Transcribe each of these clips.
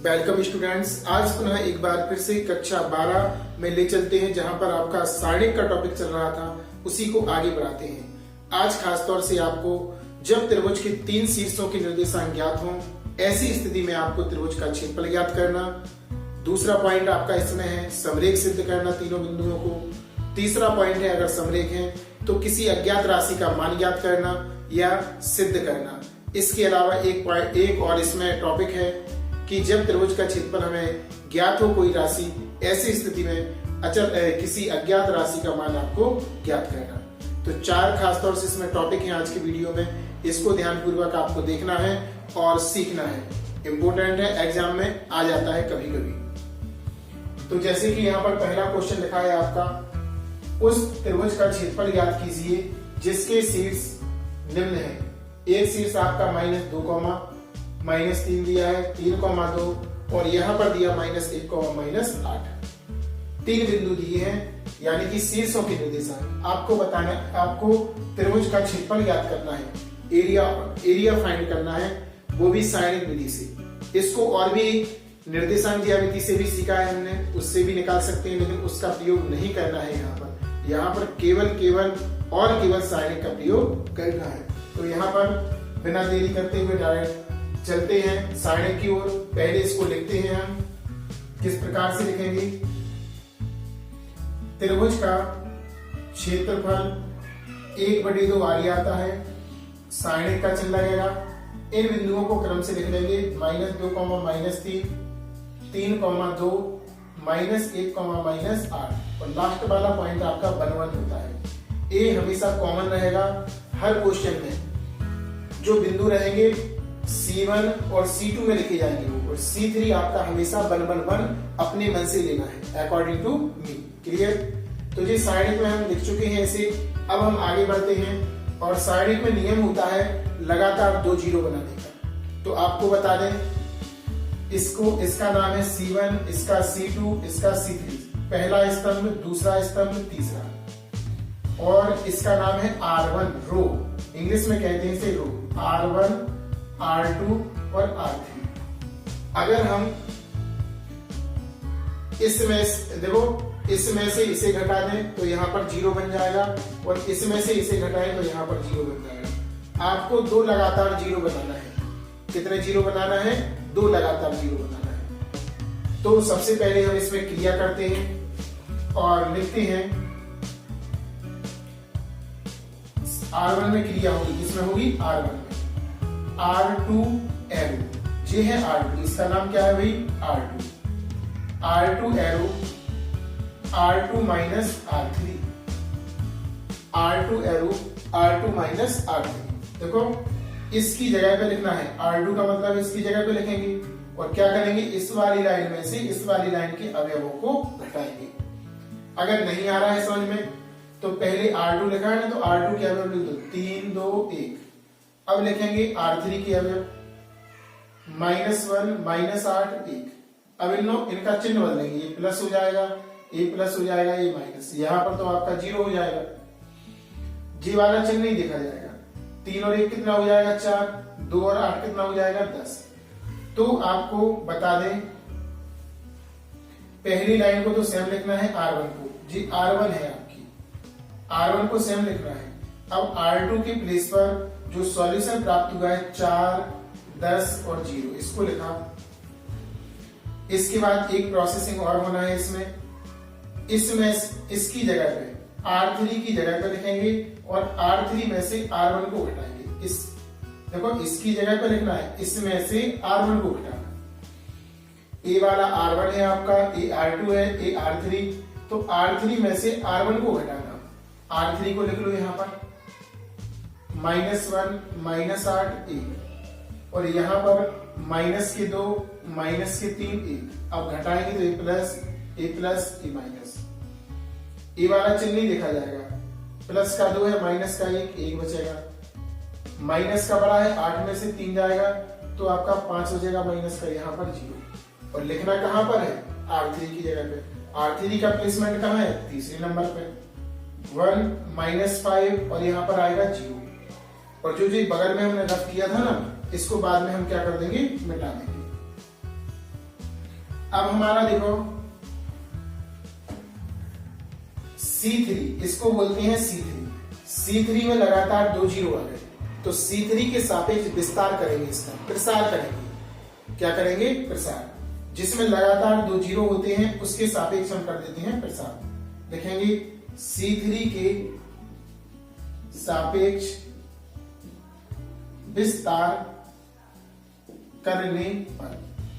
Welcome students. आज पुनः एक बार फिर से कक्षा 12 में ले चलते हैं, जहां पर आपका सारणिक का टॉपिक चल रहा था उसी को आगे बढ़ाते हैं। आज खासतौर से आपको जब त्रिभुज के 3 शीर्षों के निर्देशांक ज्ञात हों, ऐसी स्थिति में आपको त्रिभुज का क्षेत्रफल ज्ञात करना। दूसरा पॉइंट आपका इसमें है समरेख सिद्ध करना तीनों बिंदुओं को। तीसरा पॉइंट है अगर समरेख है तो किसी अज्ञात राशि का मान ज्ञात करना या सिद्ध करना। इसके अलावा एक और इसमें टॉपिक है कि जब त्रिभुज का क्षेत्रफल हमें ज्ञात हो कोई राशि, ऐसी स्थिति में किसी अज्ञात राशि का मान आपको ज्ञात करना। तो 4 खासतौर से इसमें टॉपिक हैं आज की वीडियो में। इसको ध्यानपूर्वक आपको देखना है और सीखना है। इंपोर्टेंट है, एग्जाम में आ जाता है कभी कभी। तो जैसे कि यहाँ पर पहला क्वेश्चन लिखा है आपका, उस त्रिभुज का क्षेत्रफल ज्ञात कीजिए जिसके शीर्ष निम्न है। एक शीर्ष आपका -2, -3 दिया है, 3,2 और यहाँ पर दिया -1, -8। 3 बिंदु दिए हैं, यानी कि शीर्षों के निर्देशांक आपको बताना। आपको त्रिभुज का क्षेत्रफल ज्ञात करना है, एरिया फाइंड करना है, वो भी सारणिक विधि से। इसको और भी निर्देशांक ज्यामिति से भी सीखा है हमने, उससे भी निकाल सकते हैं, लेकिन उसका प्रयोग नहीं करना है यहाँ पर केवल सारणिक का प्रयोग करना है। तो यहाँ पर बिना देरी करते हुए डायरेक्ट चलते हैं सारणिक की ओर। पहले इसको लिखते हैं हम, किस प्रकार से लिखेंगे। त्रिभुज का क्षेत्रफल 1/2 आगे आता है, सारणिक का चिन्ह लगेगा। इन बिंदुओं को क्रम से लिख लेंगे, -2, -3, 3,2, -1, -8 और लास्ट वाला पॉइंट आपका 1 होता है। ए हमेशा कॉमन रहेगा हर क्वेश्चन में। जो बिंदु रहेंगे C1 और C2 में लिखे जाएंगे वो, और C3 आपका हमेशा 1 अपने मन से लेना है, अकॉर्डिंग टू मी। क्लियर? तो ये सारणिक में हम लिख चुके हैं इसे। अब हम आगे बढ़ते हैं, और सारणिक में नियम होता है लगातार 2 जीरो बनाने का। तो आपको बता दें, इसका नाम है C1, इसका C2, इसका C3। पहला स्तंभ, दूसरा स्तंभ, तीसरा। और इसका नाम है R1, रो। इंग्लिश में कहते हैं इसे रो। R1, R2 और R3। अगर हम इसमें से इसे घटा दें तो यहाँ पर 0 बन जाएगा, और इसमें से इसे घटाएं तो यहाँ पर 0 बन जाएगा। आपको 2 लगातार 0 बनाना है। कितने 0 बनाना है? 2 लगातार 0 बनाना है। तो सबसे पहले हम इसमें क्रिया करते हैं और लिखते हैं R1 में क्रिया होगी, किसमें होगी? R1 में। R2 एरो, ये है R2, इसका नाम क्या है भाई? R2। R2 arrow, R2 minus R3, R2 arrow, R2 minus R3। देखो, इसकी जगह पे लिखना है, R2 का मतलब इसकी जगह पे लिखेंगे, और क्या करेंगे? इस वाली लाइन में से इस वाली लाइन के अवयवों को घटाएंगे। अगर नहीं आ रहा है समझ में, तो पहले R2 लिखा है ना, तो R2 के अवयव लिख दो, 3, 2, 1। अब लिखेंगे R3 के अवयव, -1, -8, 1। अब इनका चिन्ह बदलेंगे, ये प्लस हो जाएगा, ये प्लस हो जाएगा, ये माइनस। यहाँ पर तो आपका 0 हो जाएगा, जी वाला चिन्ह नहीं देखा जाएगा। 3 और 1 कितना हो जाएगा? 4, 2 और 8 कितना हो जाएगा? 10। तो आपको बता दें, पहली लाइन को तो सेम लिखना है, R1 को, जी R1 है आपकी, R1 को सेम लिखना है। अब R2 के प्लेस पर जो सॉल्यूशन प्राप्त हुआ है 4, 10 और 0, इसको लिखा। इसके बाद एक प्रोसेसिंग और होना है इसमें इसकी जगह पे R3 की जगह पे लिखेंगे, और R3 में से R1 को घटाएंगे। देखो, इसकी जगह पे लिखना है, इसमें से R1 को घटाना। ए वाला R1 है आपका, ए R2 है, ए R3। तो R3 में से R1 को घटाना। R3 को लिख लो यहाँ पर, -1, -8, 1, और यहाँ पर -2, -3, 1। अब घटाएंगे तो ए प्लस, ए माइनस। ए वाला चिन्ह नहीं देखा जाएगा, प्लस का 2 है, माइनस का 1 बचेगा। माइनस का बड़ा है, 8 में से 3 जाएगा तो आपका 5 हो जाएगा, माइनस का यहाँ पर 0। और लिखना कहाँ पर है? R3 की जगह पे। R3 का प्लेसमेंट कहाँ है? तीसरे नंबर पे। 1, -5 और यहाँ पर आएगा 0। और जो बगल में हमने रफ किया था ना, इसको बाद में हम क्या कर देंगे? मिटा देंगे। अब हमारा देखो C3, इसको बोलते हैं C3 में लगातार 2 जीरो आ गए, तो C3 के सापेक्ष विस्तार करेंगे, इसका प्रसार करेंगे। क्या करेंगे? प्रसार। जिसमें लगातार 2 जीरो होते हैं उसके सापेक्ष हम कर देते हैं प्रसार। देखेंगे C3 के सापेक्ष विस्तार करने पर,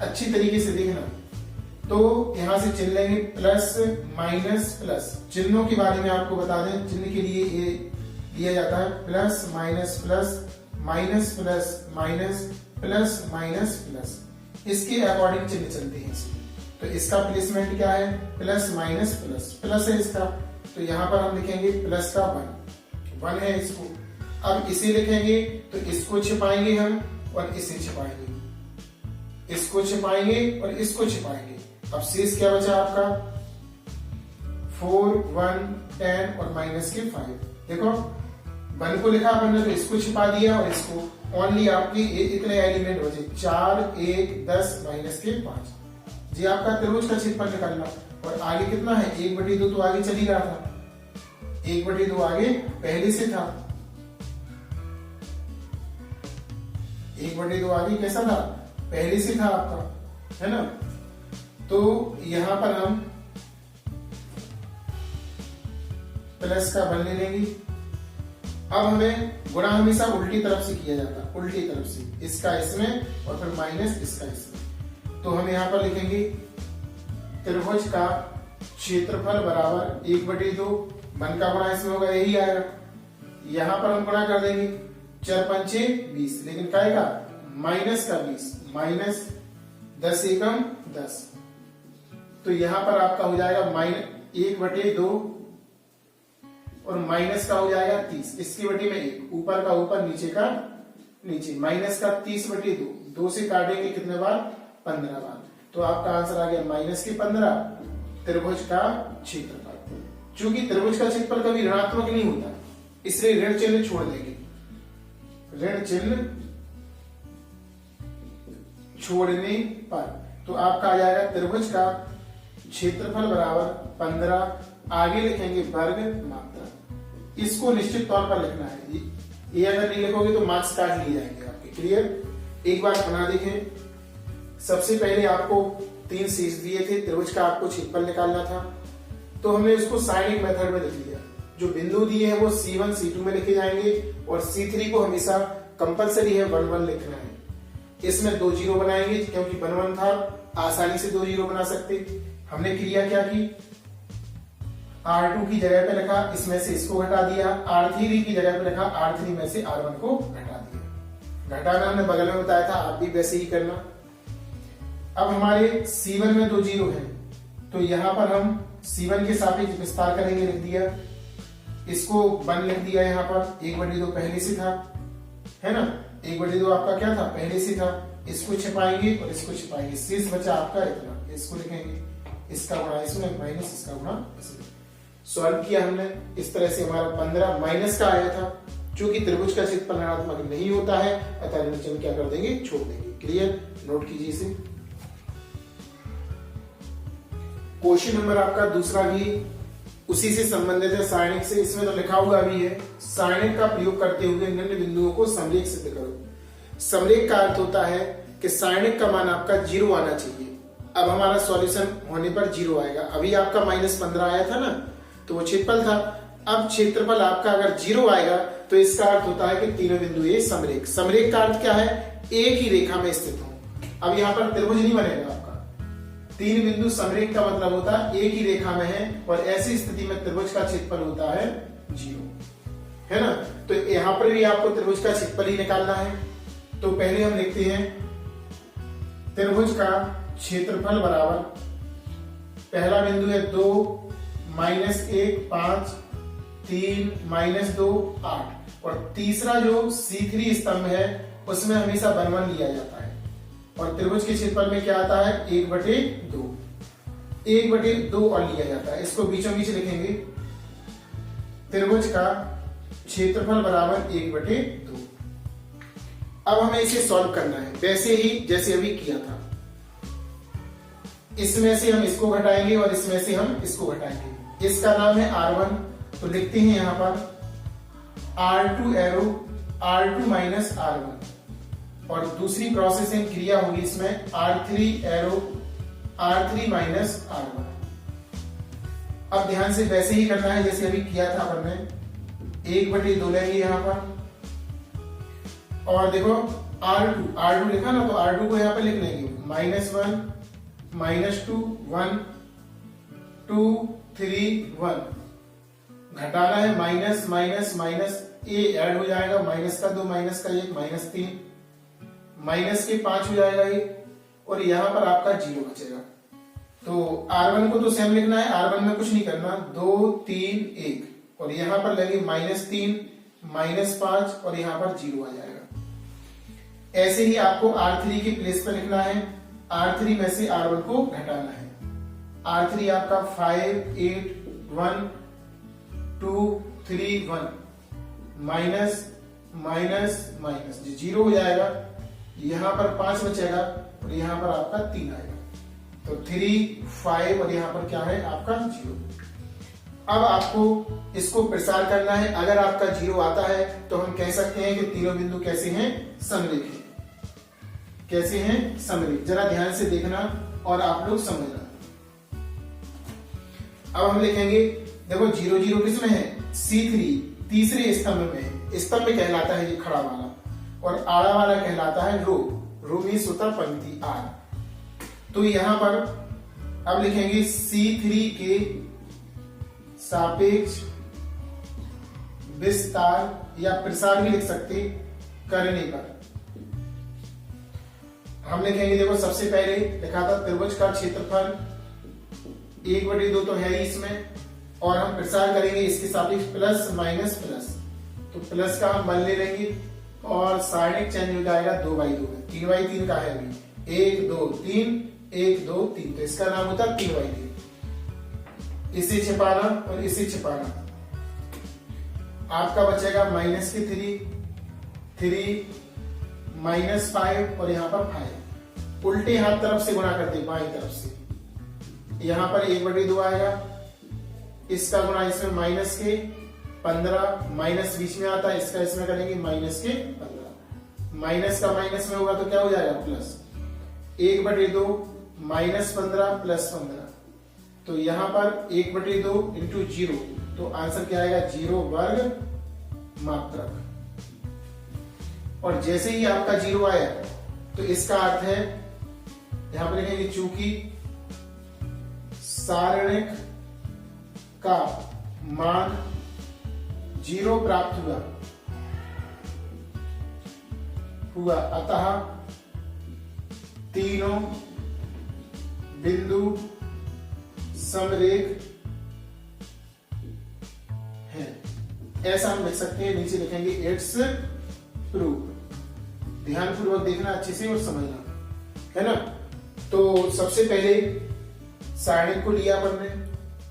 अच्छी तरीके से देखना, तो यहां से चिन्ह लेंगे प्लस माइनस प्लस। चिन्हों के बारे में आपको बता दें, चिन्ह के लिए ये दिया जाता है plus minus plus, minus plus minus, plus minus plus, इसके अकॉर्डिंग चिन्ह चलते हैं इसमें। तो इसका प्लेसमेंट क्या है? प्लस माइनस प्लस, प्लस है इसका, तो यहां पर हम लिखेंगे प्लस का 1 है इसको। अब इसे लिखेंगे तो इसको छिपाएंगे हम और इसे छिपाएंगे, इसको छिपाएंगे और इसको छिपाएंगे। अब शेष क्या बचा आपका? 4, 1, 10 और माइनस के 5। देखो 1 को लिखा अपन ने तो इसको छिपा दिया और इसको, ओनली आपके इतने एलिमेंट बचे 4, 1, 10 माइनस के 5। जी आपका त्रिभुज का क्षेत्रफल निकालना। और आगे कितना है? 1/2 तो आगे चल ही रहा था, 1/2 आगे पहले से था, 1/2 आगे कैसा था? पहले से था आपका, है ना। तो यहां पर हम प्लस का 1 ले लेंगे। अब हमें गुणा हमेशा उल्टी तरफ से किया जाता है, उल्टी तरफ से, इसका इसमें और फिर माइनस इसका इसमें। तो हम यहां पर लिखेंगे त्रिभुज का क्षेत्रफल बराबर 1/2, 1 का गुणा इसमें होगा, यही आएगा। यहां पर हम गुणा कर देंगे 4 पंचे 20, लेकिन क्या आएगा? माइनस का 20, माइनस 10 एकम 10। तो यहां पर आपका हो जाएगा -1/2 और माइनस का हो जाएगा 30, इसकी बटे में 1, ऊपर का ऊपर नीचे का नीचे, माइनस का 30/2, 2 से काटेंगे कितने बार? 15 बार। तो आपका आंसर आ गया -15 त्रिभुज का क्षेत्रफल। चूंकि त्रिभुज का क्षेत्रफल कभी ऋणात्मक नहीं होता, इसलिए ऋण चिन्ह छोड़ देंगे, ऋण चिन्ह छोड़ने पर। तो आपका आ जाएगा त्रिभुज का क्षेत्रफल बराबर 15, आगे लिखेंगे वर्ग मात्रा। इसको निश्चित तौर पर लिखना है, ये अगर नहीं लिखोगे तो मार्क्स काट लिए जाएंगे आपके। क्लियर? एक बार बना देखें। सबसे पहले आपको 3 शेष दिए थे, त्रिभुज का आपको क्षेत्रफल निकालना था, तो हमने इसको साइनिंग मेथड में लिख लिया। जो बिंदु दिए हैं वो C1 C2 में लिखे जाएंगे और C3 को हमेशा कंपलसरी है 1 1 लिखना है। इसमें 2 जीरो बनाएंगे, क्योंकि 1 1 था, आसानी से 2 जीरो बना सकते। हमने क्रिया क्या की? R2 की जगह पे लिखा, इसमें से इसको घटा दिया, R3 की जगह पे लिखा, R3 में से R1 को घटा दिया। घटाना हमने बगल में बताया था, आप भी वैसे ही करना। अब हमारे C1 में 2 जीरो है, तो यहां पर हम C1 के सापेक्ष विस्तार करेंगे, लिख दिया, इसको 1 लिख दिया। यहां पर 1/2 पहले से था, है ना, 1/2 आपका क्या था? पहले से था। इसको छिपाएंगे और इसको छिपाएंगे, शेष बचा आपका इतना, इसको लिखेंगे, इसका गुणा इसमें माइनस इसका गुणा इसमें। सॉल्व किया हमने, इस तरह से हमारा 15 माइनस का आया था। चूंकि त्रिभुज का क्षेत्रफल ऋणात्मक नहीं होता है, अतः ऋण चिन्ह क्या कर देंगे? छोड़ देंगे। क्लियर? नोट कीजिए इसे। क्वेश्चन नंबर आपका दूसरा भी उसी से संबंधित है, सारणिक से। इसमें तो लिखा हुआ भी है, सारणिक का प्रयोग करते हुए निम्न बिंदुओं को समरेख सिद्ध करो। समरेख का अर्थ होता है कि सारणिक का मान आपका 0 आना चाहिए। अब हमारा सॉल्यूशन होने पर 0 आएगा। अभी आपका -15 आया था ना, तो वो क्षेत्रफल था। अब क्षेत्रफल आपका अगर 0 आएगा तो इसका अर्थ होता है कि तीनों बिंदु ये समरेख। समरेख का अर्थ क्या है? एक ही रेखा में स्थित हो। अब यहाँ पर त्रिभुज नहीं बनेगा आपका, 3 बिंदु समरेख का मतलब होता है एक ही रेखा में है, और ऐसी स्थिति में त्रिभुज का क्षेत्रफल होता है 0, है ना। तो यहां पर भी आपको त्रिभुज का क्षेत्रफल ही निकालना है। तो पहले हम लिखते हैं त्रिभुज का क्षेत्रफल बराबर, पहला बिंदु है 2 -1 5 3 -2 8, और तीसरा जो C3 स्तंभ है उसमें हमेशा 1 1 लिया जाता है, और त्रिभुज के क्षेत्रफल में क्या आता है? 1/2, 1/2 और लिया जाता है। इसको बीचों बीच लिखेंगे, त्रिभुज का क्षेत्रफल बराबर 1/2। अब हमें इसे सॉल्व करना है, वैसे ही जैसे अभी किया था। इसमें से हम इसको घटाएंगे और इसमें से हम इसको घटाएंगे। इसका नाम है R1, तो लिखते हैं यहां पर R2 arrow R2 minus R1, और दूसरी प्रोसेसिंग क्रिया होगी इसमें R3 arrow R3 minus R1। अब ध्यान से वैसे ही करना है जैसे अभी किया था अपन ने, 1/2 लेंगे यहां पर, और देखो R2 लिखा ना, तो R2 को यहां पर लिख लेंगे -1 -2 1 2 3 1, घटाना है माइनस माइनस माइनस, ए ऐड हो जाएगा, माइनस का 2 माइनस का 1 -3, माइनस के 5 हो जाएगा ये, और यहां पर आपका 0 बचेगा। तो R1 को तो सेम लिखना है, R1 में कुछ नहीं करना, 2 3 1, और यहां पर लगे -3 -5, और यहां पर 0 आ जाएगा। ऐसे ही आपको R3 के प्लेस पर लिखना है, R3 में से R1 को घटाना है। R3 आपका 5 8 1 2 3 1, माइनस माइनस माइनस 0 हो जाएगा, यहां पर 5 बचेगा, और यहां पर आपका 3 आएगा, तो 3 5, और यहां पर क्या है आपका 0। अब आपको इसको प्रसार करना है। अगर आपका 0 आता है तो हम कह सकते हैं कि तीनों बिंदु कैसे हैं, समरेख हैं। कैसे हैं, समरेख। जरा ध्यान से देखना और आप लोग समझना। अब हम लिखेंगे, देखो 0 0 किसमें है, C3 तीसरे स्तंभ में है। स्तंभ कहलाता है ये खड़ा वाला, और आड़ा वाला कहलाता है रो। रो मीन्स होता पंक्ति आर। तो यहां पर अब लिखेंगे C3 के सापेक्ष विस्तार या प्रसार भी लिख सकते करने पर हम लिखेंगे, देखो सबसे पहले लिखा था त्रिभुज का क्षेत्रफल 1/2 तो है ही इसमें, और हम प्रसार करेंगे इसके सापेक्ष प्लस माइनस प्लस, तो प्लस का हम 1 ले लेंगे, और साइड चेंज हो जाएगा 2/2 में, 3/3 का है अभी, 1 2 3 1 2 3, तो इसका नाम होता है 3/3। इसे छिपाना और इसे छिपाना, आपका बचेगा माइनस के 3 -5, और यहां पर 5। उल्टे हाथ तरफ से गुणा करते, बाईं तरफ से, यहां पर 1/2 आएगा, इसका गुणा इसमें माइनस के 15, माइनस बीच में आता है, इसका इसमें करेंगे माइनस के 15, माइनस का माइनस में होगा तो क्या हो जाएगा प्लस, 1/2 -15 + 15, तो यहां पर 1/2 × 0, तो आंसर क्या आएगा 0 वर्ग मात्रक। और जैसे ही आपका 0 आया तो इसका अर्थ है, यहां पर लिखेंगे चूंकि सारणिक का मान 0 प्राप्त हुआ, अतः तीनों बिंदु समरेख हैं। ऐसा हम लिख सकते हैं। नीचे लिखेंगे इट्स प्रूफ। ध्यान पूर्वक देखना अच्छे से और समझना, है ना। तो सबसे पहले सारणिक को लिया अपन ने,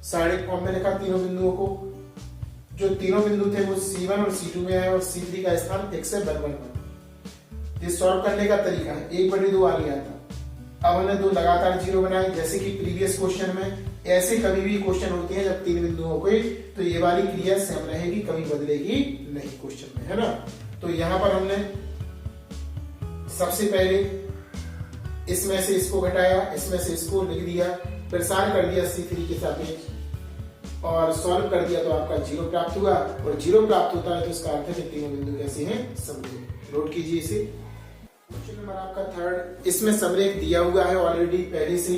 सारणिक फॉर्म में लिखा तीनों बिंदुओं को। जो तीनों बिंदु थे वो C1 और C2 में आए, और C3 का स्थान x से बराबर पर। ये सॉल्व करने का तरीका है। 1/2 आ गया था, अब हमने 2 लगातार 0 बनाए, जैसे कि प्रीवियस क्वेश्चन में। ऐसे कभी भी क्वेश्चन होते हैं जब 3 बिंदुओं को, तो ये वाली क्रिया सेम रहेगी, कभी बदलेगी नहीं क्वेश्चन में, है ना। तो यहां पर हमने सबसे पहले इसमें से इसको घटाया, इसमें से इसको लिख दिया, प्रसार कर दिया C3 के सापेक्ष, और सॉल्व कर दिया तो आपका 0 प्राप्त हुआ। और 0 प्राप्त होता है तो इसका अर्थ है कि तीनों बिंदु कैसे हैं, समरेख। नोट कीजिए इसे। क्वेश्चन नंबर आपका 3, इसमें समरेख दिया हुआ है ऑलरेडी पहले से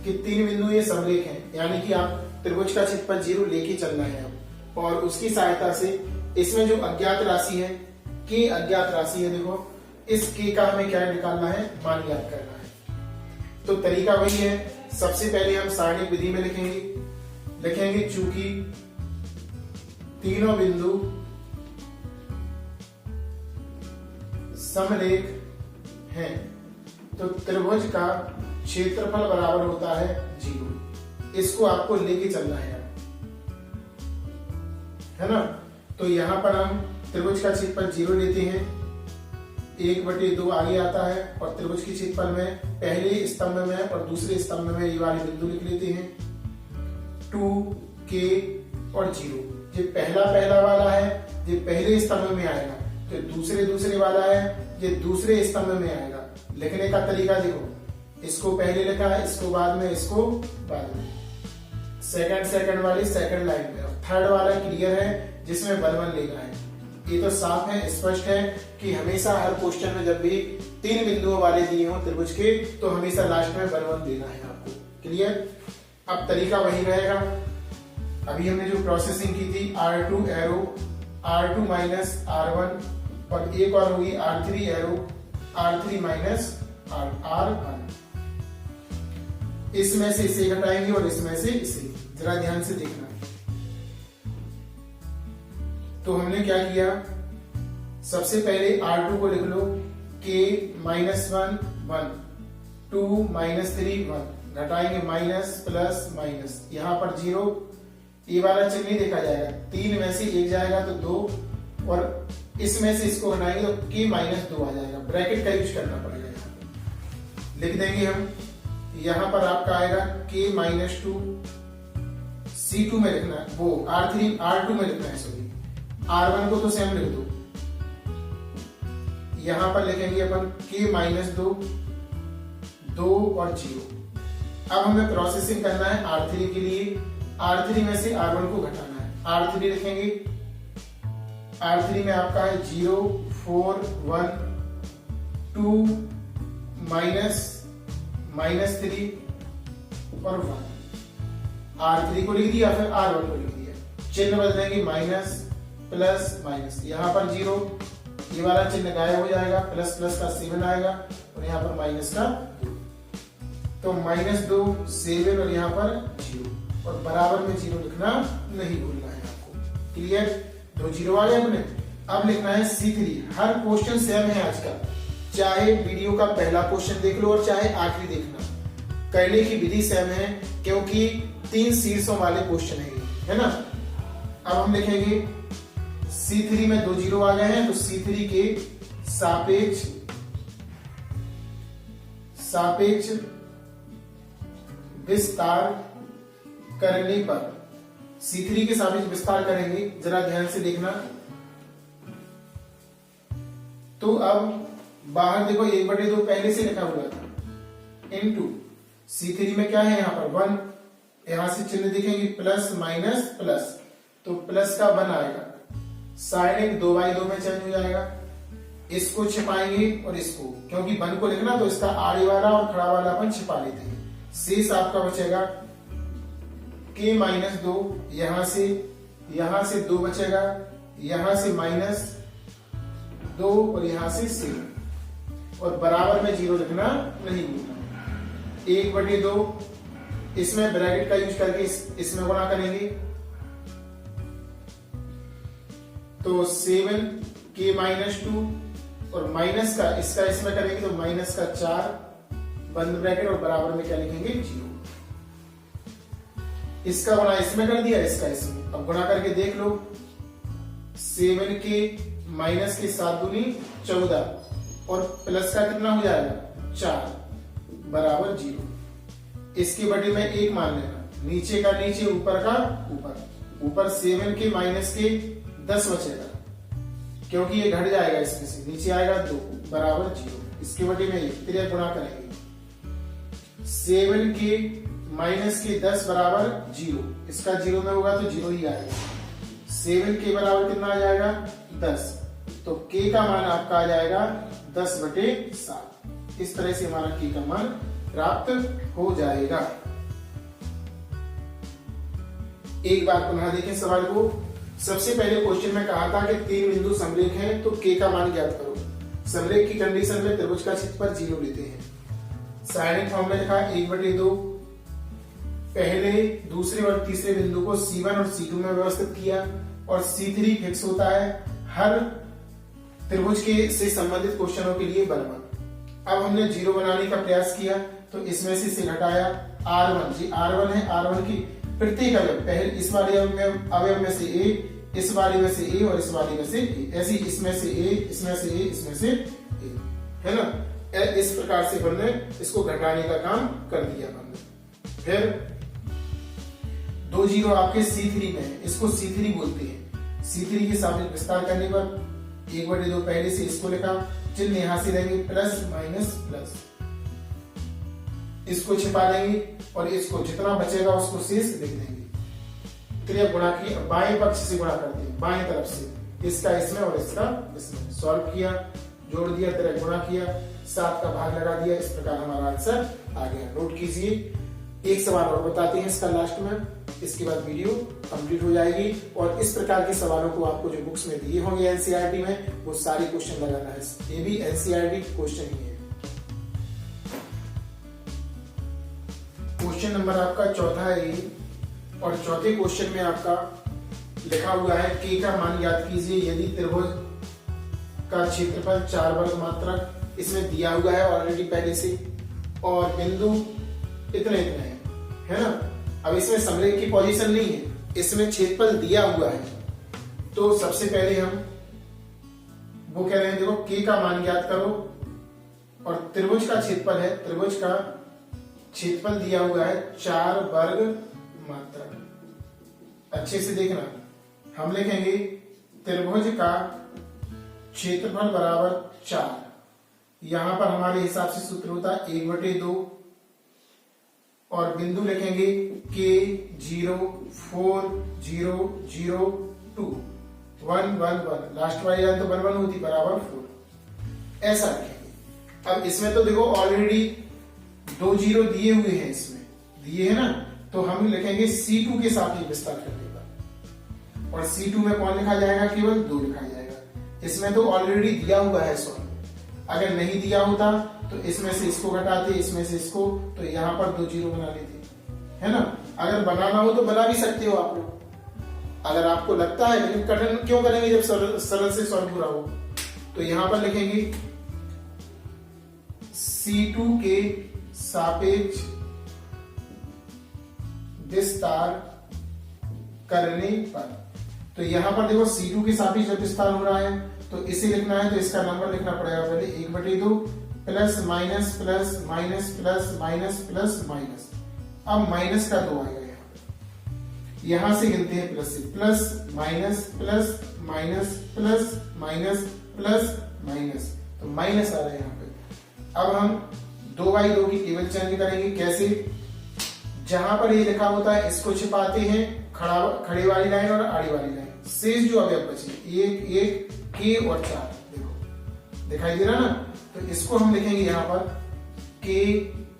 कि 3 बिंदु ये समरेख हैं, यानी कि आप त्रिभुज का क्षेत्रफल 0 लेके चलना है अब, और उसकी सहायता से इसमें जो अज्ञात राशि है, के अज्ञात राशि है, देखो इस के का हमें क्या निकालना है, मान ज्ञात करना है। तो तरीका वही है, सबसे पहले हम सारणिक विधि में लिखेंगे चूंकि तीनों बिंदु समरेख हैं, तो त्रिभुज का क्षेत्रफल बराबर होता है 0। इसको आपको लेके चलना है ना। तो यहां पर हम त्रिभुज का क्षेत्रफल 0 लेते हैं, 1/2 आगे आता है और त्रिभुज की क्षेत्रफल में पहले स्तंभ में और दूसरे स्तंभ में ये वाले बिंदु लिख लेते हैं 2, K और 0। ये पहला वाला है, ये पहले स्तंभ में आएगा, तो दूसरे वाला है, ये दूसरे स्तंभ में आएगा। लिखने का तरीका देखो, इसको पहले लिखा है, इसको बाद में, इसको बाद में, सेकंड वाली सेकंड लाइन में, और थर्ड वाला क्लियर है जिसमें 1 1 लेना है। ये तो साफ है, स्पष्ट है कि हमेशा हर क्वेश्चन में जब भी 3 बिंदुओं वाले दिए हो त्रिभुज के, तो हमेशा लास्ट में 1 1 देना है आपको। क्लियर? अब तरीका वही रहेगा। अभी हमने जो प्रोसेसिंग की थी R2 arrow, R2 minus R1 और एक और होगी R3 arrow, R3 minus R1। इसमें से इसे घटाएंगे और इसमें से इसे, जरा ध्यान से देखना। तो हमने क्या किया, सबसे पहले R2 को लिख लो K -1 1, 2 -3 1, घटाएंगे माइनस प्लस माइनस, यहां पर 0, ये वाला चिन्ह नहीं देखा जाएगा, 3 में से 1 जाएगा तो 2, और इसमें से इसको घटाएंगे तो K -2 आ जाएगा। ब्रैकेट का यूज करना पड़ेगा, यहाँ लिख देंगे हम। यहां पर आपका आएगा K -2, C2 में लिखना है, वो R2 में लिखना है, सॉरी R1 को तो सेम लिख दो। यहां पर लिखेंगे अपन K -2, 2 और 0। अब हमें प्रोसेसिंग करना है R3 के लिए, R3 में से R1 को घटाना है। R3 लिखेंगे, R3 में आपका है 0 4 1 2 -3 और 1। R3 को लिख दिया, फिर R1 को लिख दिया, चिन्ह बदलेंगे माइनस प्लस माइनस, यहाँ पर 0, ये वाला चिन्ह गायब हो जाएगा, प्लस प्लस का 7 आएगा और यहाँ पर माइनस का 2, तो -2 7 और यहाँ पर 0, और बराबर में 0 लिखना नहीं भूलना है आपको। क्लियर? 2 0 आ गए अपने। अब लिखना है C3। हर क्वेश्चन सेम है आज का, चाहे वीडियो का पहला क्वेश्चन देख लो और चाहे आखिरी देखना, करने की विधि सेम है, क्योंकि 3 शीर्षों वाले क्वेश्चन है ना। अब हम लिखेंगे C3 में 2 0 आ गए हैं, तो C3 के सापेक्ष विस्तार करने पर, C3 के सापेक्ष विस्तार करेंगे, जरा ध्यान से देखना। तो अब बाहर देखो 1/2 पहले से लिखा हुआ था, इनटू C3 में क्या है, यहाँ पर 1, यहां से चिन्ह दिखेंगे प्लस माइनस प्लस, तो प्लस का 1 आएगा, साइन 2/2 में चेंज हो जाएगा। इसको छिपाएंगे और इसको, क्योंकि 1 को लिखना तो इसका आड़ी वाला और खड़ा वाला अपन छिपा लेते हैं। शेष आपका बचेगा K -2, यहां से 2 बचेगा, यहां से -2 और यहां से 7, और बराबर में 0 लिखना नहीं भूलना। 1/2, इसमें ब्रैकेट का यूज करके इसमें गुणा करेंगे, तो 7 K -2 और माइनस का इसका इसमें करेंगे तो माइनस का 4, बंद ब्रैकेट, और बराबर में क्या लिखेंगे 0। इसका गुणा इसमें कर दिया, इसका इसमें, अब गुणा करके देख लो, 7 के माइनस के 7 दूनी 14 और प्लस का कितना हो जाएगा 4 बराबर 0। इसके बटे में 1 मान लेना, नीचे का नीचे, ऊपर का ऊपर 7 के माइनस के 10 बचेगा, क्योंकि ये घट जाएगा, इसमें से नीचे आएगा 2 बराबर 0। इसके बटे में 1 त्रिया गुणा करेंगे, 7 के माइनस के 10 बराबर 0, इसका 0 में होगा तो 0 ही आएगा। 7 के बराबर कितना आ जाएगा 10, तो K का मान आपका आ जाएगा 10/7। इस तरह से हमारा K का मान प्राप्त हो जाएगा। एक बार पुनः देखें सवाल को। सबसे पहले क्वेश्चन में कहा था कि 3 बिंदु समरेख हैं, तो K का मान ज्ञात करो। समरेख की कंडीशन में त्रिभुज का क्षेत्रफल 0 लेते हैं। साइनिक फॉर्म में लिखा 1/2, पहले दूसरे और तीसरे बिंदु को C1 और C2 में व्यवस्थित किया, और C3 फिक्स होता है हर त्रिभुज के से संबंधित क्वेश्चनों के लिए बराबर। अब हमने 0 बनाने का प्रयास किया, तो इसमें से घटाया R1, जी R1 है, R1 की प्रत्येक अवयव, पहले इस वाले अवयव में से A, इस वाले में से A और इस वाले में से A, ऐसे इसमें से A, इसमें से A, इसमें से ए, है ना। इस प्रकार से हमने इसको घटाने का काम कर दिया हमने। फिर 2 जीरो आपके C3 में है, इसको C3 बोलते हैं। C3 के सामने विस्तार करने पर 1/2 पहले से इसको लिखा, चिन्ह यहां से रहेंगे प्लस माइनस प्लस, इसको छिपा देंगे और इसको जितना बचेगा उसको शेष लिख देंगे। तो गुणा किया, बाएं पक्ष से गुणा कर दिया, बाएं तरफ से, इसका इसमें और इसका इसमें, सॉल्व किया, जोड़ दिया, तरह गुणा किया, 7 का भाग लगा दिया। इस प्रकार हमारा आंसर आ गया। नोट कीजिए। एक सवाल और बताते हैं इसका लास्ट में, इसके बाद वीडियो कंप्लीट हो जाएगी। और इस प्रकार के सवालों को आपको जो बुक्स में दिए होंगे एनसीईआरटी में, वो सारे क्वेश्चन लगाना है। ये भी एनसीईआरटी क्वेश्चन ही है। क्वेश्चन नंबर आपका चौथा है ये, और चौथे क्वेश्चन में आपका लिखा हुआ है के का मान याद कीजिए यदि त्रिभुज का क्षेत्रफल 4 वर्ग मात्रक, इसमें दिया हुआ है ऑलरेडी पहले से, और बिंदु इतने इतने है ना। अब इसमें समरेख की पोजीशन नहीं है, इसमें क्षेत्रफल दिया हुआ है। तो सबसे पहले हम वो कह रहे हैं, देखो के का मान याद करो और त्रिभुज का क्षेत्रफल है, त्रिभुज का क्षेत्रफल दिया हुआ है 4 वर्ग मात्रक। अच्छे से देखना, हम लिखेंगे त्रिभुज का क्षेत्रफल बराबर 4। यहां पर हमारे हिसाब से सूत्र होता है 1/2, और बिंदु लिखेंगे K 0 4 0 0 2 1 1 1, लास्ट वाली लाइन तो 1 1 होती, बराबर 4, ऐसा लिखेंगे। अब इसमें तो देखो ऑलरेडी 2 जीरो दिए हुए हैं, इसमें दिए है ना, तो हम लिखेंगे C2 के साथ ही विस्तार कर देगा, और C2 में कौन लिखा जाएगा, केवल 2 लिखा जाएगा। इसमें तो ऑलरेडी दिया हुआ है 100, अगर नहीं दिया होता तो इसमें से इसको घटाते, इसमें से इसको, तो यहाँ पर 2 जीरो बना लेते, है ना। अगर बनाना हो तो बना भी सकते हो आप लोग, अगर आपको लगता है, लेकिन क्यों करेंगे जब सरल से सॉल्व पूरा हो। तो यहां पर लिखेंगे C2 के सापेक्ष विस्तार करने पर, तो यहां पर देखो C2 के सापेक्ष जब विस्तार हो रहा है तो इसे लिखना है, तो इसका नंबर लिखना पड़ेगा पहले 1/2 plus minus plus minus plus minus plus minus. अब माइनस का 2 आएगा, यहां से गिनते हैं प्लस से, plus minus plus minus plus minus plus minus, तो माइनस आ रहा है यहाँ पे। अब हम 2/2 की टेबल चेंज करेंगे, कैसे, जहां पर ये लिखा होता है इसको छिपाते हैं, खड़े वाली लाइन और आड़ी वाली लाइन, शेष जो अवयव बचे 1 1 के और 4, देखो दिखाई दे रहा ना। तो इसको हम लिखेंगे यहाँ पर के,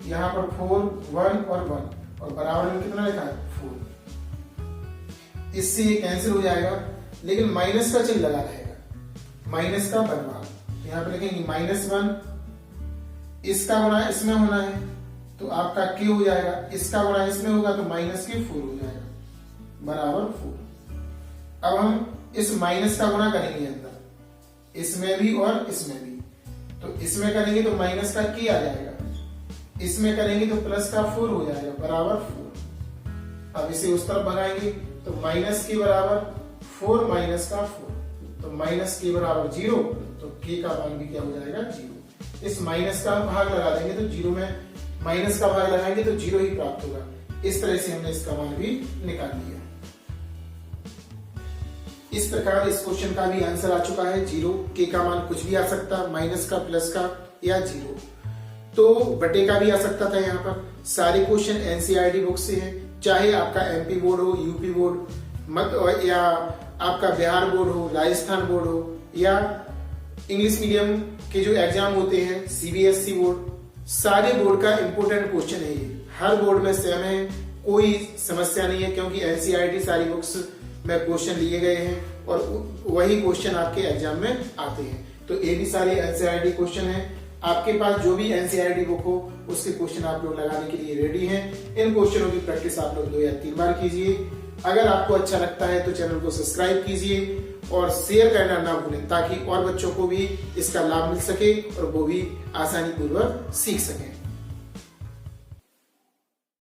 यहाँ पर 4 1 और 1, और बराबर में कितना लिखा है 4। इससे ये कैंसिल हो जाएगा, लेकिन माइनस का चिन्ह लगा रहेगा, माइनस का बनवा। यहाँ पे लिखेंगे -1, इसका गुणा इसमें होना है तो आपका के हो जाएगा, इसका गुणा इसमें होगा तो -4 हो जाएगा, बराबर 4। अब हम इस माइनस का गुणा करेंगे अंदर, इसमें भी और इसमें भी, तो इसमें करेंगे तो माइनस का के आ जाएगा, इसमें करेंगे तो प्लस का 4 हो जाएगा, बराबर 4। अब इसे उस तरफ भगाएंगे तो माइनस के बराबर 4 माइनस का 4, तो माइनस के बराबर 0, तो के का मान भी क्या हो जाएगा 0। इस माइनस का भाग लगा देंगे तो 0 में माइनस का भाग लगाएंगे तो 0 ही प्राप्त होगा। इस तरह से हमने इसका मान भी निकाल लिया। इस प्रकार इस क्वेश्चन का भी आंसर आ चुका है 0। के का मान कुछ भी आ सकता, माइनस का, प्लस का या 0, तो बटे का भी आ सकता था। यहाँ पर सारे क्वेश्चन एनसीईआरटी बुक से हैं, चाहे आपका एमपी बोर्ड हो, यूपी बोर्ड या आपका बिहार बोर्ड हो, राजस्थान बोर्ड हो, या इंग्लिश मीडियम के जो एग्जाम होते हैं सीबीएसई बोर्ड, सारे बोर्ड का इंपोर्टेंट क्वेश्चन है ये। हर बोर्ड में सेम है, कोई समस्या नहीं है, क्योंकि एनसीईआरटी सारी बुक्स में क्वेश्चन लिए गए हैं और वही क्वेश्चन आपके एग्जाम में आते हैं। तो ये भी सारे एनसीईआरटी क्वेश्चन हैं। आपके पास जो भी एनसीईआरटी बुक हो उसके क्वेश्चन आप लोग लगाने के लिए रेडी हैं। इन क्वेश्चनों की प्रैक्टिस आप लोग 2 या 3 बार कीजिए। अगर आपको अच्छा लगता है तो चैनल को सब्सक्राइब कीजिए और शेयर करना ना भूलें, ताकि और बच्चों को भी इसका लाभ मिल सके और वो भी आसानी पूर्वक सीख सकें।